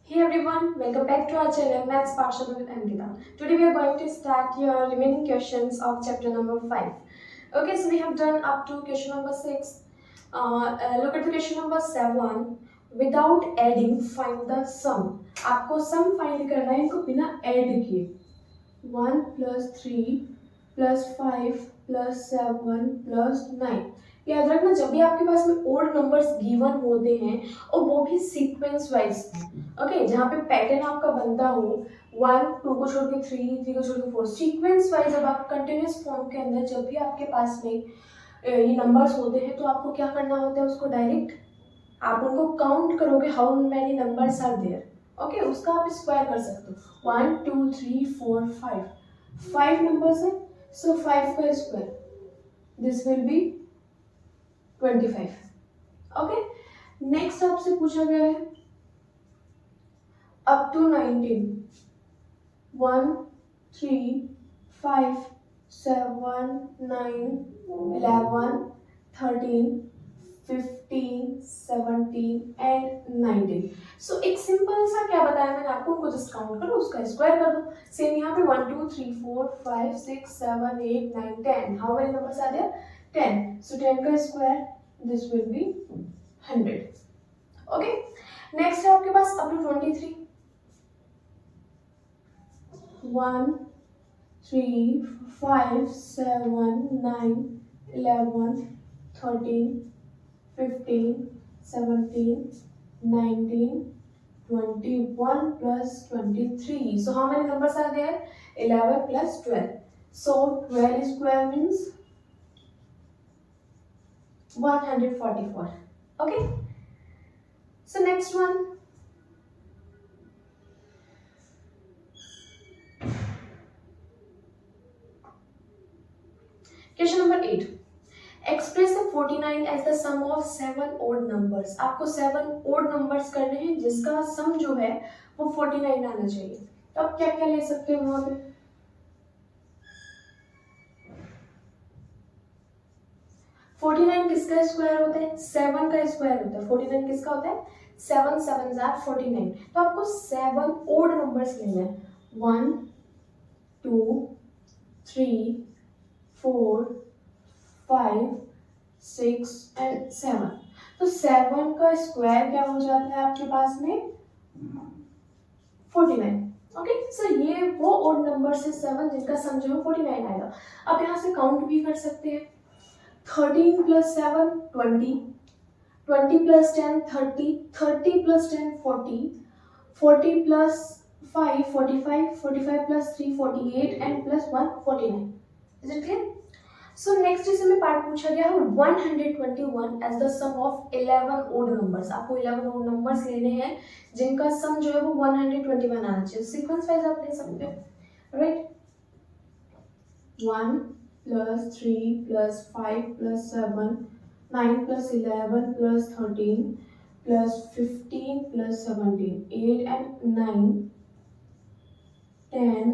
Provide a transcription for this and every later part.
Hey everyone, welcome back to our channel Maths Pathshala with Ankita. Today we are going to start your remaining questions of chapter number 5. Okay, so we have done up to question number 6. Look at the question number 7. Without adding, find the sum. आपको sum find करना है इनको बिना add किए. 1 plus 3 plus 5 plus 7 plus 9. याद रखना जब भी आपके पास में ओड नंबर्स गिवन होते हैं और वो भी सीक्वेंस वाइज, ओके, जहाँ पे पैटर्न आपका बनता हो 1 2 को छोड़ के 3 3 को छोड़ के 4 सीक्वेंस वाइज, अब आप कंटिन्यूस फॉर्म के अंदर जब भी आपके पास में ये नंबर्स होते हैं तो आपको क्या करना होता है, उसको डायरेक्ट आप उनको काउंट करोगे how many numbers are there. Okay, उसका आप स्क्वायर कर सकते हो. 1 2 3 4 5 नंबर्स है, सो 5 का square this will B 25. Okay, next आपसे पूछा गया है अप टू 19. 1 3 5 7 9 11 13 15 17 एंड 19. सो एक सिंपल सा क्या बताया मैंने आपको, उनको जस्ट काउंट करो, उसका स्क्वायर कर दो. सेम यहाँ पे 1 2 3 4 5 6 7 8 9 10. How many numbers are there? 10. So 10 का square this will be 100. Okay, next है आपके पास up to 23. 1 3 5 7 9 11 13 15 17 19 21 plus 23. So how many numbers are there? 11 plus 12. So 12 square means 144. Okay, so next one. Question number 8. Express the 49 as the sum of 7 odd numbers. आपको 7 odd numbers करने हैं जिसका sum जो है वो 49 आना चाहिए. तो आप क्या क्या ले सकते हो वहां पे? 49 किसका स्क्वायर होता है? 7 का स्क्वायर होता है. 49 किसका होता है? 7 7s are 49. तो आपको 7 odd numbers लेने हैं. 1 2 3 4 5 6 एंड 7. तो 7 का स्क्वायर क्या हो जाता है आपके पास में? 49. ओके, सो ये वो ओड नंबर है 7 जिनका सम जो है 49 आएगा. आप यहाँ से काउंट भी कर सकते हैं. 13 plus 7 20, 20 plus 10 30, 30 plus 10 40, 40 plus 5 45, 45 plus 3 48 and plus 1 49. Is it clear? So next इसमें पार्ट पूछा गया है 121 as the sum of 11 odd numbers. आपको 11 odd numbers लेने हैं जिनका सम जो है वो 121 आना चाहिए. सीक्वेंस वाइज आप ले सकते हो, right? 1 plus 3 plus 5 plus 7 9 plus 11 plus 13 plus 15 plus 17 8 and 9 10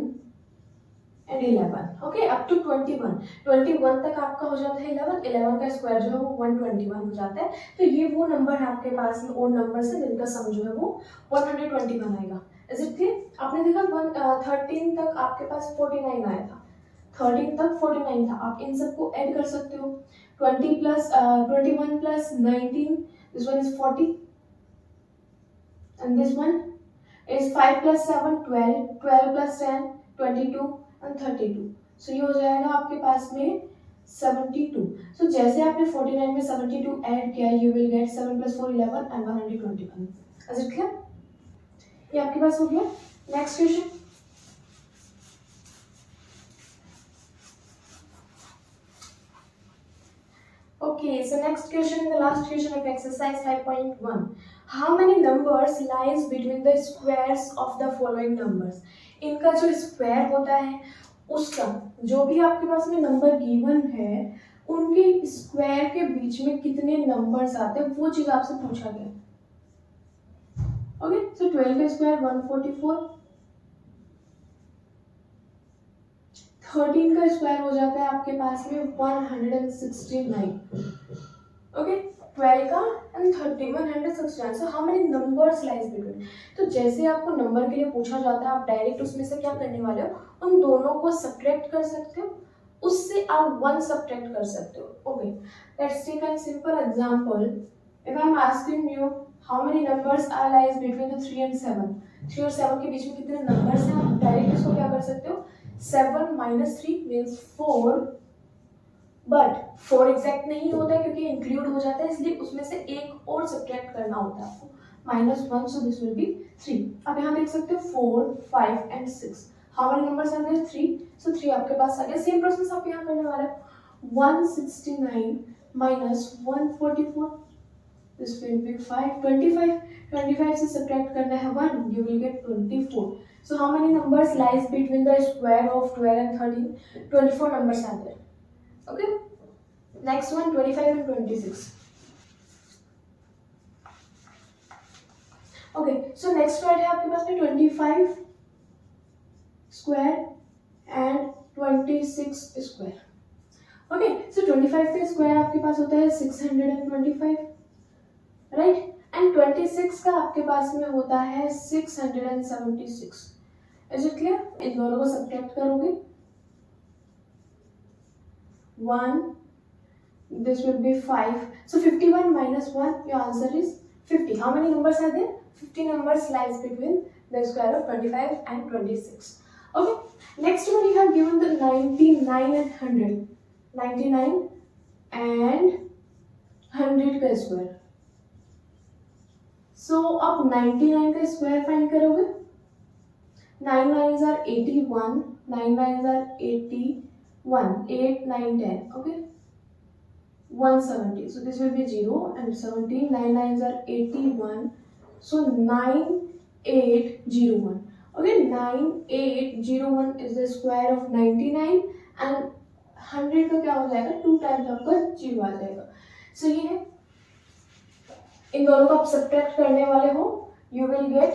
and 11. Okay, up to 21 तक आपका हो जाता है 11 का स्क्वायर जो है वो 121 हो जाता है. तो ये वो नंबर है आपके पास में ओड नंबर से जिनका सम जो है वो 121 आएगा. Is it clear? आपने देखा 13 तक आपके पास 49 आया था, 13 तक 49 था. आप इन सबको ऐड कर सकते हो. 20 plus 21 plus 19, this one is 40 and this one is 5 plus 7 12, 12 plus 10 22 and 32. so ये हो जाएगा आपके पास में 72. so जैसे आपने 49 में 72 ऐड किया you will get 7 plus 4 11 and 121. is it clear? ये आपके पास हो गया. Next question. Okay, so next question, the last question of exercise 5.1. How many numbers lies between the squares of the following numbers? इनका जो square होता है उसका जो भी आपके पास में नंबर गिवन है उनके स्क्वायर के बीच में कितने नंबर्स आते हैं वो चीज आपसे पूछा गया. ओके, सो 12 का स्क्वायर 144, 13 का स्क्वायर हो जाता है आपके पास में 169. ओके, 12 का and 30 169. So how many numbers lies between. तो जैसे आपको नंबर के लिए पूछा जाता है आप डायरेक्ट उसमें से क्या करने वाले हो, उन दोनों को सब्ट्रैक्ट कर सकते हो, उससे आप 1 सब्ट्रैक्ट कर सकते हो. Okay, let's take a simple example. If I am asking you how many numbers are lies between the 3 and 7. 3 और 7 के बीच में कितने नंबर्स हैं, आप डायरेक्ट इसको क्या कर सकते हो, 7 minus 3 means 4. बट 4 एग्जैक्ट नहीं होता है क्योंकि इंक्लूड हो जाता है, इसलिए उसमें से एक और सब्ट्रैक्ट करना होता है आपको, -1. So this will B 3. अब यहाँ देख सकते हो 4, 5 and 6. How many numbers are there, 3. So 3 आपके पास आ गया. सेम प्रोसेस आप यहाँ करने वाले हो. 169 minus 144, this will be 5. 25 से सब्ट्रैक्ट करना है 1, you will get 24. So how many numbers lies between the square of 12 and 13? 24 numbers are there. Okay, next one 25 and 26. Okay, so next word है आपके पास में 25 स्क्वायर एंड 26 स्क्वायर. ओके, सो 25 का square आपके पास होता है 625, राइट, एंड 26 का आपके पास में होता है 676. Is it clear? इन दोनों को सब्ट्रैक्ट करोगे 1, this will be 5. So 51 minus 1, your answer is 50. How many numbers are there? 50 numbers lies between the square of 25 and 26. Okay, next one you have given the 99 and 100. 99 and 100 का square. So अब 99 का square find करोगे. 9 9s are 81, 9 9s are 81, 8 9 10. Okay, 170. So this will be 0 and 17. 9 9s are 81. So 9801. Okay, 9801 is the square of 99 and 100 का क्या हो जाएगा, 2 times आपका 0 आ जाएगा. So ये है, इन दोनों को आप सब्ट्रैक्ट करने वाले हो, you will get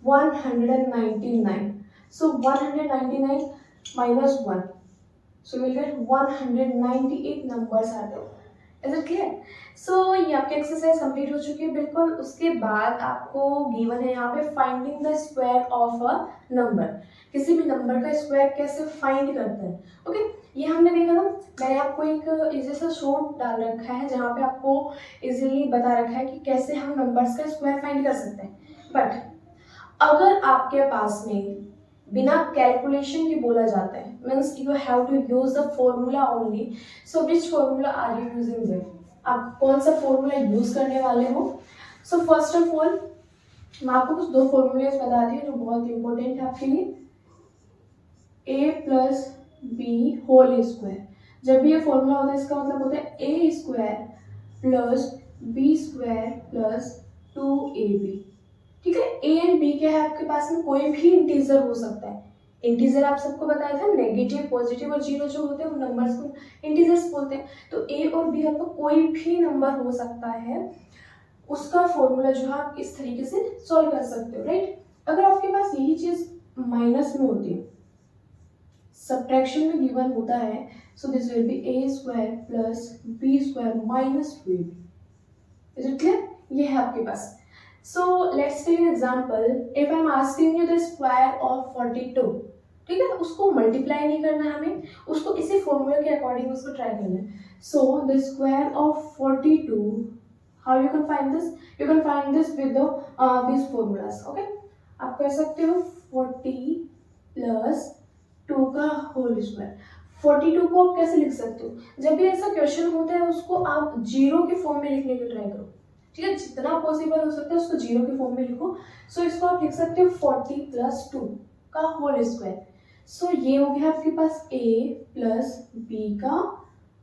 199. So 199 minus 1. So we'll get 198 numbers are there. Is it clear? So ये आपकी एक्सरसाइज कंप्लीट हो चुकी है बिल्कुल. उसके बाद आपको गिवन है यहाँ पे finding the square of a number. किसी भी नंबर का स्क्वायर कैसे फाइंड करते हैं. ओके, ये हमने देखा था. मैंने आपको एक इजी सा शॉर्ट डाल रखा है जहाँ पे आपको इजीली बता रखा है कि कैसे हम नंबर्स का स्क्वायर फाइंड कर सकते हैं. बट अगर आपके पास में बिना कैलकुलेशन के बोला जाता है, means you have to use the formula only. So which formula are you using there, आप कौन सा फॉर्मूला यूज करने वाले हो. सो फर्स्ट ऑफ ऑल मैं आपको कुछ 2 फॉर्मूलेस बता दी जो बहुत इंपॉर्टेंट है आपके लिए. a plus b whole square. जब भी ये फॉर्मूला होता है इसका मतलब होता है a square plus b square plus 2ab. ठीक है, a एंड b क्या है आपके पास में, कोई भी इंटीजर हो सकता है. इंटीजर आप सबको बताया था, नेगेटिव पॉजिटिव और जीरो जो होते हैं उन नंबर्स को इंटीजर्स बोलते हैं. तो a और b आपका कोई भी नंबर हो सकता है, उसका फॉर्मूला जो है आप इस तरीके से सॉल्व कर सकते हो, राइट. अगर आपके पास यही चीज माइनस में होती है, सब्ट्रैक्शन में गिवन होता है, so this will B a square plus b square minus 2ab. Is it clear? ये है आपके पास. So let's take an example. If I'm asking you the square of 42, ठीक है, उसको मल्टीप्लाई नहीं करना है हमें, उसको इसी फॉर्मूला के अकॉर्डिंग उसको ट्राई करना है. So the square of 42, how you can find this? You can find this with the these formulas. Okay, आप कर सकते हो 40 प्लस 2 का होल स्क्वायर. 42 को आप कैसे लिख सकते हो, जब भी ऐसा क्वेश्चन होता है उसको आप जीरो के फॉर्म में लिखने की ट्राई करो. ठीक है, जितना पॉसिबल हो सकता है उसको जीरो के फॉर्म में लिखो. सो इसको आप लिख सकते हो 40 प्लस 2 का होल स्क्वायर. सो ये हो गया आपके पास a प्लस बी का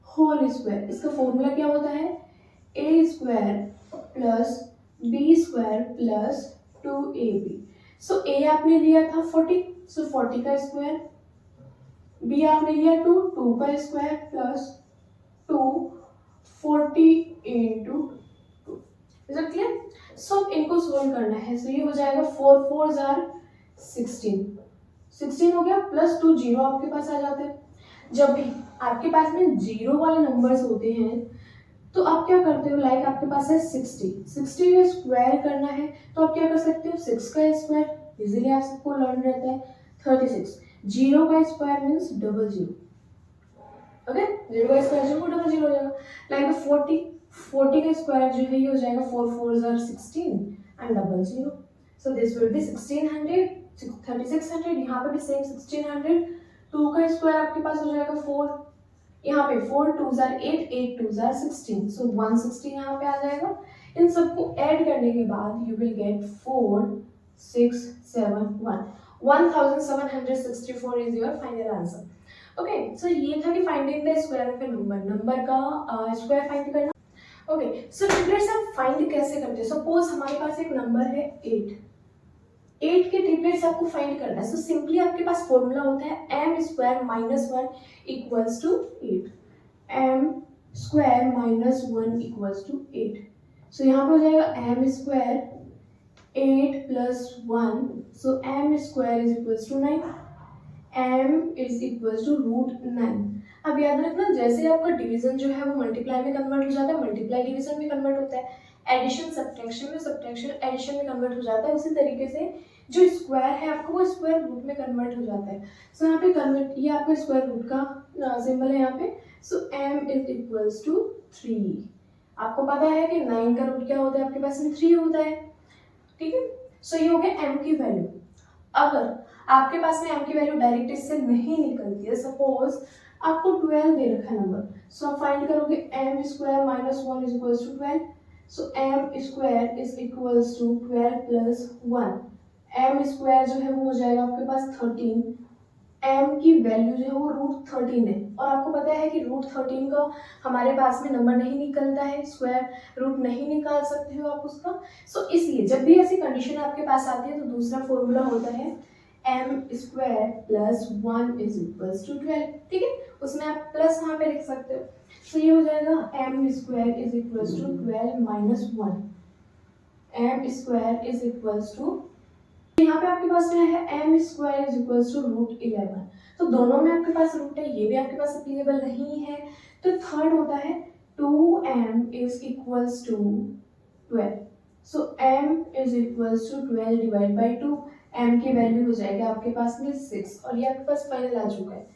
होल स्क्वायर. इसका फॉर्मूला क्या होता है, a square plus b square plus 2ab. So a आपने लिया था 40, सो 40 का स्क्वायर. b आपने लिया 2 का square plus 2 40 into. Is it clear? So इनको सोल्व करना है. सो ये हो जाएगा 4 4s are 16 हो गया प्लस 2 जीरो आपके पास आ जाते हैं. जब भी आपके पास में जीरो वाले नंबर्स होते हैं तो आप क्या करते हो, लाइक आपके पास है 60 का स्क्वायर करना है तो आप क्या कर सकते हो, 6 का स्क्वायर इजीली आप सबको लर्न रहता है, 36। 0 का square means double zero, okay, 0 का स्क्वायर जो डबल जीरो हो जाएगा। लाइक 40 का स्क्वायर जो है ये हो जाएगा 4 4s are 16 and double zero, so this will B 1600, 3600, यहाँ पे भी सेम 1600। 2 का स्क्वायर आपके पास हो जाएगा 4, यहाँ पे 4 2s are 8, 8 2s are 16, सो 160 यहाँ पे आ जाएगा। इन सबको ऐड करने के बाद you will get 4671, 1764 is your final answer. Okay, so ये था कि finding the square of a number का स्क्वायर फाइंड करना। ओके, सो ट्रिपलेट्स हम फाइंड कैसे करते हैं, सपोज हमारे पास एक नंबर है 8 के ट्रिपलेट्स आपको फाइंड करना है। सो सिंपली आपके पास फॉर्मूला होता है m square minus 1 equals to 8, m square minus 1 equals to 8। So यहाँ पे हो जाएगा m square 8 plus 1, so m square is equals to 9, m is equals to root 9। अब याद रखना, जैसे आपका डिवीजन जो है वो मल्टीप्लाई में कन्वर्ट हो जाता है, मल्टीप्लाई डिवीजन में कन्वर्ट होता है, एडिशन सब्ट्रैक्शन में, सब्ट्रैक्शन एडिशन में कन्वर्ट हो जाता है, उसी तरीके से जो स्क्वायर है आपको वो स्क्वायर रूट में कन्वर्ट हो जाता है। सो यहाँ पे कन्वर्ट, ये आपका स्क्वायर रूट का सिंबल है यहाँ पे। सो m इज इक्वल्स टू 3। आपको पता है कि 9 का रूट क्या होता है, आपके पास में 3 होता है, ठीक है। सो ये हो गया m की वैल्यू। अगर आपके पास में m की वैल्यू डायरेक्ट इससे नहीं निकलती है, सपोज आपको 12 दे रखा है नंबर, सो आप फाइंड करोगे m square minus 1 is equals to 12, so m square is equals to 12 plus 1, m square जो है वो हो जाएगा आपके पास 13, m की वैल्यू जो है वो रूट 13 है, और आपको पता है कि रूट 13 का हमारे पास में नंबर नहीं निकलता है, स्क्वायर रूट नहीं निकाल सकते हो आप उसका। सो इसलिए जब भी ऐसी कंडीशन आपके पास आती है तो दूसरा फॉर्मूला होता है m square plus 1 is equals to 12, ठीक है, उसमें आप प्लस वहाँ पे लिख सकते हो। तो ये हो जाएगा m square is equals to 12 minus 1, m square is equals to, यहाँ पे आपके पास में है m square is equals to root 11, तो दोनों में आपके पास रूट है, ये भी आपके पास अप्लीकेबल नहीं है, तो थर्ड होता है 2m is equals to 12, so m is equals to 12 divide by 2, m की वैल्यू हो जाएगी आपके पास में 6, और ये आपके पास फाइनल आ चुका है,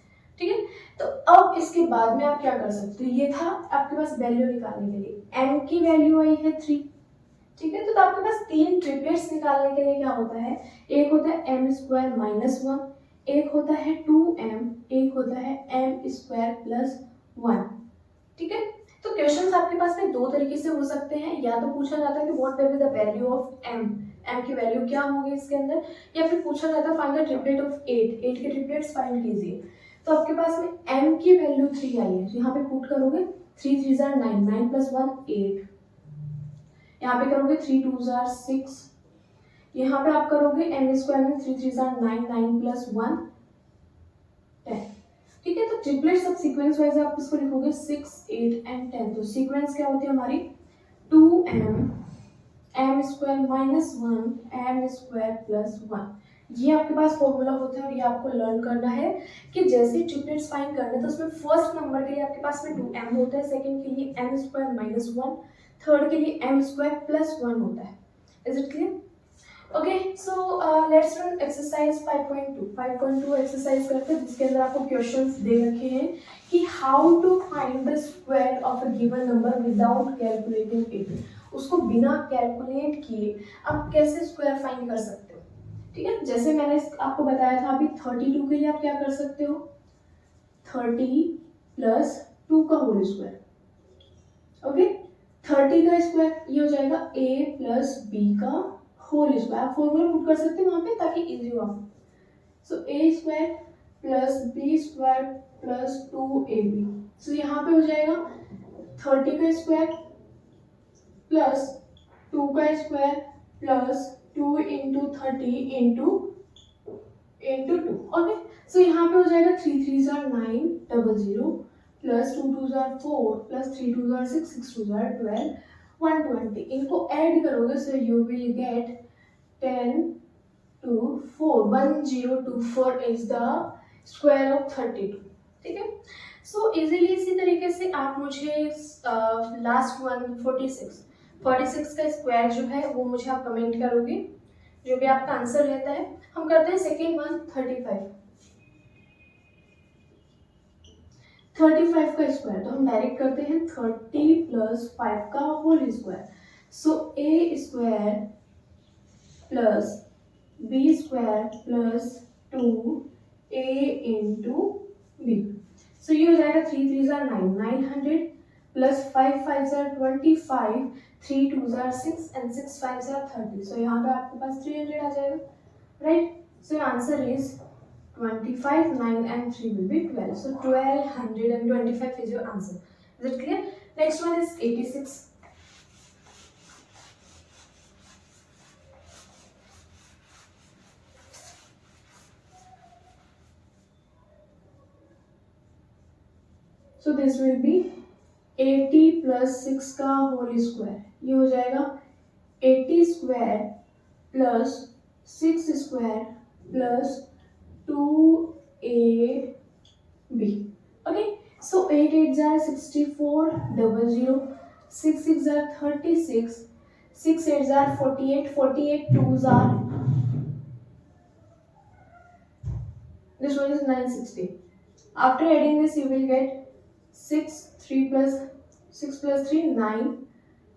ठीक है। तो अब इसके बाद में आप क्या कर सकते हो, ये था आपके पास वैल्यू निकालने के लिए, m की वैल्यू आई है 3, ठीक है। तो आपके पास 3 ट्रिपलेट्स निकालने के लिए क्या होता है, एक होता है m स्क्वायर माइनस 1, एक होता है 2m, एक होता है m स्क्वायर प्लस 1, ठीक है। तो क्वेश्चंस आपके पास में दो तरीके से हो सकते हैं, या तो पूछा जाता है कि what will be the value of m की वैल्यू क्या होगी इसके अंदर, या फिर पूछा जाता है फाइंड द ट्रिपलेट ऑफ 8 के ट्रिपलेट्स फाइंड कीजिए। तो आपके पास में m की वैल्यू 3 आई है, यहाँ पे पुट करोगे 3 3s are 9, 9 प्लस 1 8, यहाँ पे करोगे 3 2s are 6, यहाँ पे आप करोगे m स्क्वायर में 3 3s are 9, 9 प्लस 1 10, ठीक है। तो ट्रिपलेट सब सीक्वेंस वाइज आप इसको लिखोगे 6 8 एंड 10, तो सीक्वेंस क्या होती है हमारी 2m m square minus 1 m square plus 1, ये आपके पास फॉर्मूला होता है, और ये आपको लर्न करना है कि जैसे ट्रिपलेट्स फाइंड करने तो उसमें फर्स्ट नंबर के लिए आपके पास में 2m होता है, सेकंड के लिए m स्क्वायर माइनस 1, थर्ड के लिए m स्क्वायर प्लस 1 होता है। Is it clear? Okay, so let's run exercise 5.2 exercise करते हैं, जिसके अंदर आपको क्वेश्चंस दे रखे हैं कि how to find the square of a given number without calculating it, उसको बिना कैलकुलेट किए आप कैसे स्क्वायर फाइंड कर सकते हो, ठीक है। जैसे मैंने आपको बताया था अभी 32 के लिए आप क्या कर सकते हो, 30 प्लस 2 का होल स्क्वायर, ओके, 30 का स्क्वायर ये हो जाएगा a प्लस b का होल स्क्वायर, आप फॉर्मूला पुट कर सकते हो वहाँ पे ताकि इजी हो आप। सो a square plus b square plus 2ab, सो यहाँ पे हो जाएगा 30 का स्क्वायर प्लस 2 का square plus 2 into 30 into 2, okay. So यहाँ पे हो जाएगा 3 3s are 9 00 plus 2 2s are 4 plus 3 2s are 6 6 2s are 12 120, इनको ऐड करोगे so you will gate 10 to 4 1024 is the square of 32, ठीक है। सो इजीली इसी तरीके से आप मुझे लास्ट वन 46 का स्क्वायर जो है वो मुझे आप कमेंट करोगे, जो भी आपका आंसर रहता है। हम करते हैं सेकेंड वन 35 का स्क्वायर, तो हम डायरेक्ट करते हैं 30 + 5 का whole square. So a square plus b square plus 2a into b. So ये हो जाएगा 3 3 जार 9, 900 प्लस 5 5 जार 25, 3 2 जार 6 एंड 6 5 जार 30। सो यहाँ पे आपके पास 300 आ जाएगा, right. So answer is 25, 9 and 3 will be 12. So 1225 is your answer. Is it clear? Next one is 86. So this will be 80 plus 6 का whole square. ये हो जाएगा 80 square plus 6 square plus 2ab. Okay, so 8 8 are 64, 00, 6 6 are 36, 6 8 are 48, 48 2s are, this one is 960. After adding this you will get 6 3 plus 6 plus 3 9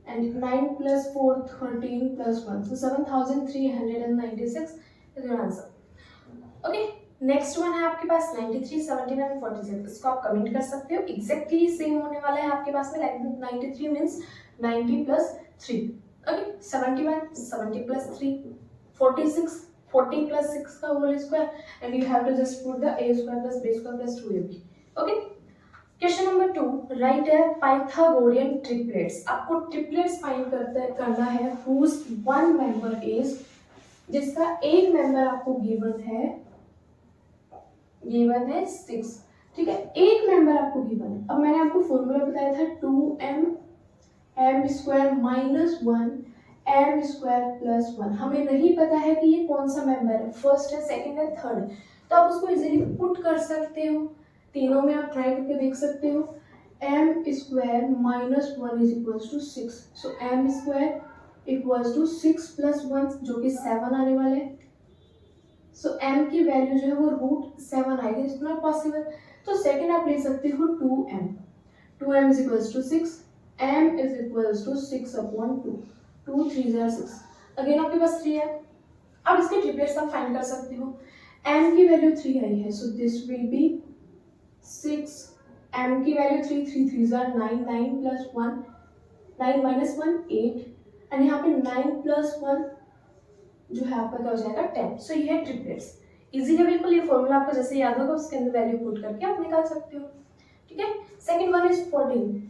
and 9 plus 4 13 plus 1, so 7396 is your answer. Okay, next one है आपके पास 93, 79 और 47। इसको आप comment कर सकते हो, exactly same होने वाला है आपके पास में। 93 मींस 90 + 3, ओके। 71 70 + 3, 46 40 + 6 का whole square and you have to just put the a square + b square + 2ab। Okay, question number 2, right है पाइथागोरियन ट्रिपलेट्स। आपको ट्रिपलेट्स फाइंड करना है हुज वन मेंबर इज, जिसका एक मेंबर आपको गिवन है 6, ठीक है। एक मेंबर आपको गिवन है। अब मैंने आपको फॉर्मूला बताया था 2m m² - 1 m² + 1। हमें नहीं पता है कि ये कौन सा मेंबर है, फर्स्ट है, सेकंड है, थर्ड है, तो आप उसको इजीली पुट कर सकते हो। तीनों में आप ट्राई करके देख सकते हो। m² - 1 = 6, सो m² = 6 + 1 जो कि 7 आने वाले हैं। सो m की वैल्यू जो है वो √7 आएगी, इट्स नॉट पॉसिबल। तो सेकंड आप ले सकते हो 2m, 2m = 6, m = 6/2, 2 3 = 6, अगेन आपके पास 3 है। अब इसके ट्रिपलेट्स आप फाइंड कर सकते हो। m की वैल्यू 3 आई है, so this will B 6, m की वैल्यू 3, 3 3 = 9, 9 + 1 9 - 1 8 एंड यहाँ पे 9 + 1 जो है आपका क्या हो जाएगा 10। सो ये है ट्रिपलेट्स। इजी है बिल्कुल, ये फॉर्मूला आपको जैसे याद होगा उसके अंदर वैल्यू पुट करके आप निकाल सकते हो, ठीक है। Second one is 14।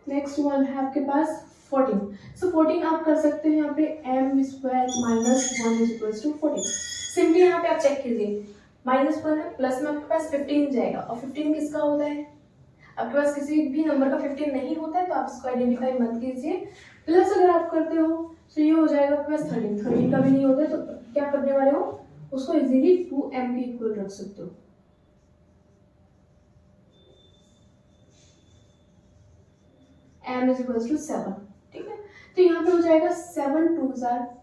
Next one है आपके पास 14। सो 14 आप कर सकते हैं यहाँ पे m² - 1 = 14। सिंपली यहाँ पे आप चेक कीजिए, -1 है, प्लस में आपके पास 15 जाएगा, और 15 किसका होता है, आपके पास किसी भी नंबर का 15 नहीं होता है तो आप इसको आइडेंटिफाई मत कीजिए। प्लस अगर आप करते हो तो ये हो जाएगा आपके पास 13 का भी नहीं होता है, तो क्या करने वाले हो, उसको इजीली 2m के इक्वल रख सकते हो। m = 7, ठीक है। तो यहाँ पे हो जाएगा 7 2 =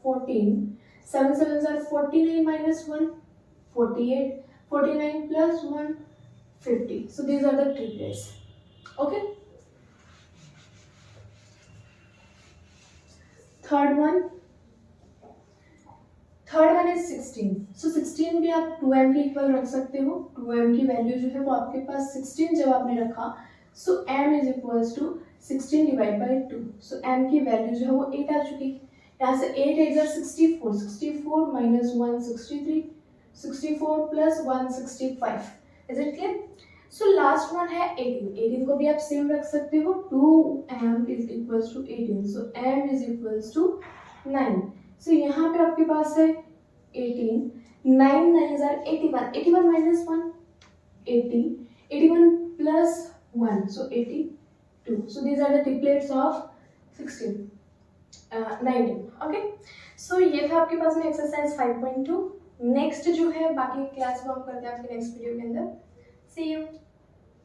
14, 7 7 = 49 - 1 48, 49 + 1 50। So these are the triplets. Okay. Third one is 16. So 16 भी आप 2m के इक्वल रख सकते हो। 2m की वैल्यू जो है वो आपके पास 16 जब आपने रखा, so m = 16 / 2। so m की वैल्यू जो है वो 8 आ चुकी। यहाँ से 8 8 = 64, 64 - 1 63, 64 + 1 65। Is it clear? So last one है 18। 18 को भी आप सेम रख सकते हो, 2m = 18, so m = 9। so यहाँ पे आपके पास है 18, 9 9 = 81, 81 - 1 80, 81 + 1, so 82. So these are the triplets of 16, 19. Okay, so ये था आपके पास में एक्सरसाइज 5.2. नेक्स्ट जो है बाकी क्लास को हम करते हैं आपके नेक्स्ट वीडियो के अंदर.